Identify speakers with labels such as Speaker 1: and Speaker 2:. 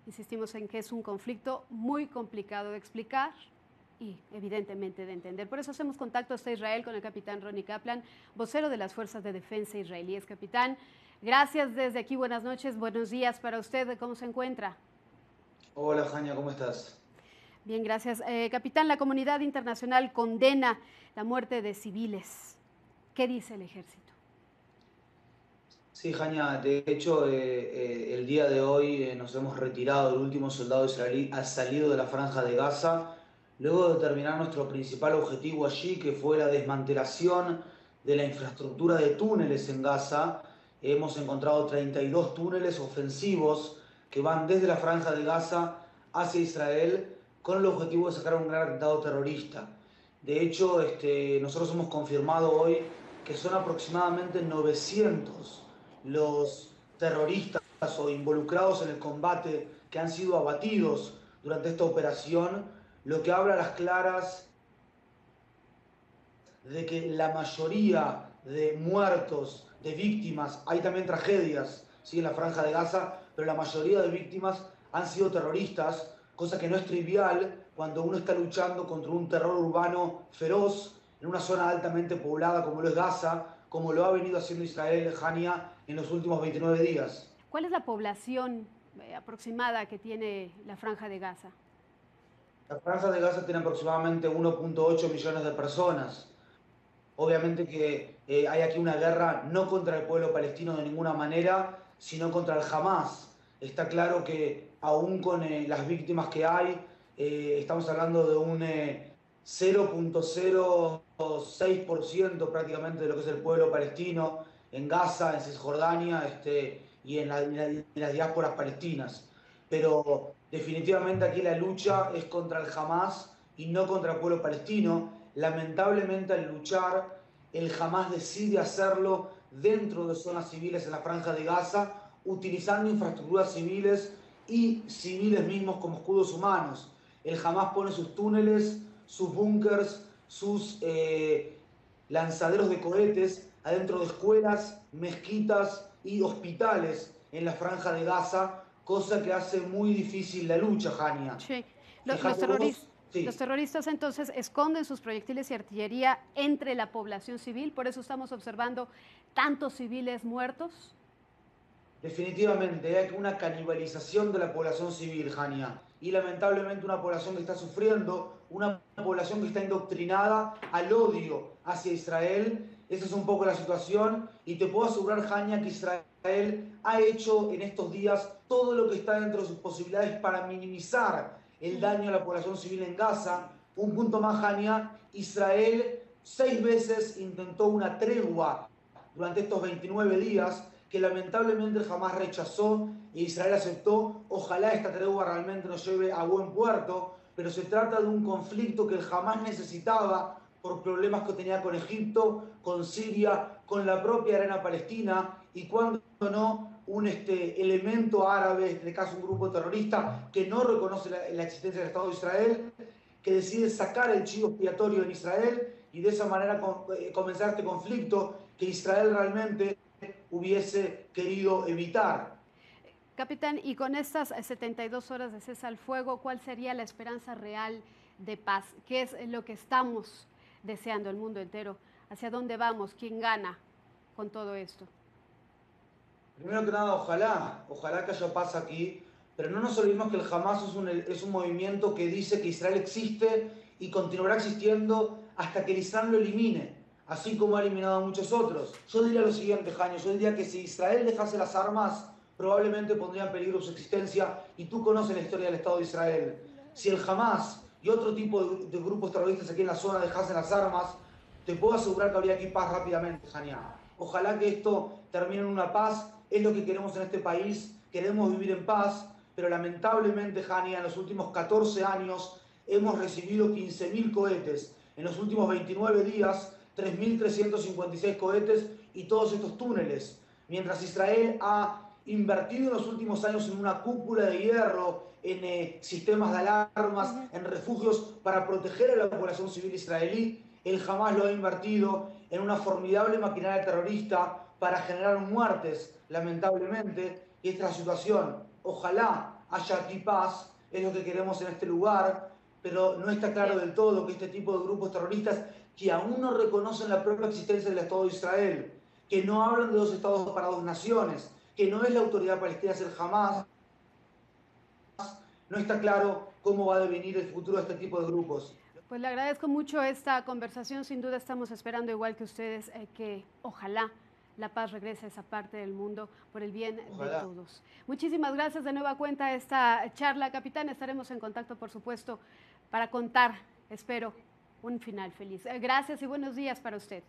Speaker 1: Insistimos en que es un conflicto muy complicado de explicar y evidentemente de entender. Por eso hacemos contacto hasta Israel con el capitán Ronnie Kaplan, vocero de las Fuerzas de Defensa israelíes. Capitán, gracias desde aquí, buenas noches, buenos días para usted, ¿cómo se encuentra?
Speaker 2: Hola, Jania, ¿cómo estás?
Speaker 1: Bien, gracias. Capitán, la comunidad internacional condena la muerte de civiles. ¿Qué dice el ejército?
Speaker 2: Sí, Jania, de hecho, el día de hoy nos hemos retirado. El último soldado israelí ha salido de la franja de Gaza, luego de terminar nuestro principal objetivo allí, que fue la desmantelación de la infraestructura de túneles en Gaza. Hemos encontrado 32 túneles ofensivos que van desde la franja de Gaza hacia Israel con el objetivo de sacar un gran atentado terrorista. De hecho, nosotros hemos confirmado hoy que son aproximadamente 900 los terroristas o involucrados en el combate que han sido abatidos durante esta operación, lo que habla a las claras de que la mayoría de muertos, de víctimas, hay también tragedias, ¿sí?, en la franja de Gaza, pero la mayoría de víctimas han sido terroristas, cosa que no es trivial cuando uno está luchando contra un terror urbano feroz en una zona altamente poblada como lo es Gaza, como lo ha venido haciendo Israel, Hania, en los últimos 29 días.
Speaker 1: ¿Cuál es la población aproximada que tiene la Franja de Gaza?
Speaker 2: La franja de Gaza tiene aproximadamente 1,8 millones de personas. Obviamente que hay aquí una guerra no contra el pueblo palestino de ninguna manera, sino contra el Hamas. Está claro que aún con las víctimas que hay, estamos hablando de un 0,06% prácticamente de lo que es el pueblo palestino en Gaza, en Cisjordania, y en las diásporas palestinas. Pero definitivamente aquí la lucha es contra el Hamas y no contra el pueblo palestino. Lamentablemente, al luchar, el Hamas decide hacerlo dentro de zonas civiles en la franja de Gaza, utilizando infraestructuras civiles y civiles mismos como escudos humanos. El Hamas pone sus túneles, sus búnkers, sus lanzaderos de cohetes adentro de escuelas, mezquitas y hospitales en la franja de Gaza, cosa que hace muy difícil la lucha, Jania.
Speaker 1: Sí.
Speaker 2: Fíjate vos,
Speaker 1: Los
Speaker 2: sí.
Speaker 1: terroristas entonces esconden sus proyectiles y artillería entre la población civil, por eso estamos observando tantos civiles muertos.
Speaker 2: Definitivamente, hay una canibalización de la población civil, Jania. Y lamentablemente una población que está sufriendo, una población que está indoctrinada al odio hacia Israel. Esa es un poco la situación. Y te puedo asegurar, Jania, que Israel ha hecho en estos días todo lo que está dentro de sus posibilidades para minimizar el daño a la población civil en Gaza. Un punto más, Jania, Israel 6 veces intentó una tregua durante estos 29 días que lamentablemente jamás rechazó e Israel aceptó. Ojalá esta tregua realmente nos lleve a buen puerto, pero se trata de un conflicto que el Hamás necesitaba por problemas que tenía con Egipto, con Siria, con la propia arena palestina y cuando no un elemento árabe, en este caso un grupo terrorista que no reconoce la existencia del Estado de Israel, que decide sacar el chivo expiatorio en Israel y de esa manera comenzar este conflicto que Israel realmente hubiese querido evitar.
Speaker 1: Capitán, y con estas 72 horas de cese al fuego, ¿cuál sería la esperanza real de paz? ¿Qué es lo que estamos deseando el mundo entero? ¿Hacia dónde vamos? ¿Quién gana con todo esto?
Speaker 2: Primero que nada, ojalá que haya paz aquí, pero no nos olvidemos que el Hamas es un movimiento que dice que Israel existe y continuará existiendo hasta que el Islam lo elimine, así como ha eliminado a muchos otros. Yo diría lo siguiente, Jaño, yo diría que si Israel dejase las armas, probablemente pondría en peligro su existencia, y tú conoces la historia del Estado de Israel. Si el Hamas y otro tipo de grupos terroristas aquí en la zona dejasen las armas, te puedo asegurar que habría aquí paz rápidamente, Jania. Ojalá que esto termine en una paz, es lo que queremos en este país, queremos vivir en paz, pero lamentablemente, Jania, en los últimos 14 años hemos recibido 15.000 cohetes, en los últimos 29 días 3.356 cohetes y todos estos túneles, mientras Israel ha invertido en los últimos años en una cúpula de hierro, en sistemas de alarmas, en refugios para proteger a la población civil israelí. El Hamas lo ha invertido en una formidable maquinaria terrorista para generar muertes, lamentablemente, y esta es la situación. Ojalá haya aquí paz, es lo que queremos en este lugar, pero no está claro del todo que este tipo de grupos terroristas que aún no reconocen la propia existencia del Estado de Israel, que no hablan de dos estados para dos naciones, que no es la autoridad palestina ser Hamas, no está claro cómo va a devenir el futuro de este tipo de grupos.
Speaker 1: Pues le agradezco mucho esta conversación, sin duda estamos esperando igual que ustedes que ojalá la paz regrese a esa parte del mundo por el bien de todos. Muchísimas gracias de nueva cuenta esta charla, capitán. Estaremos en contacto, por supuesto, para contar, espero, un final feliz. Gracias y buenos días para usted.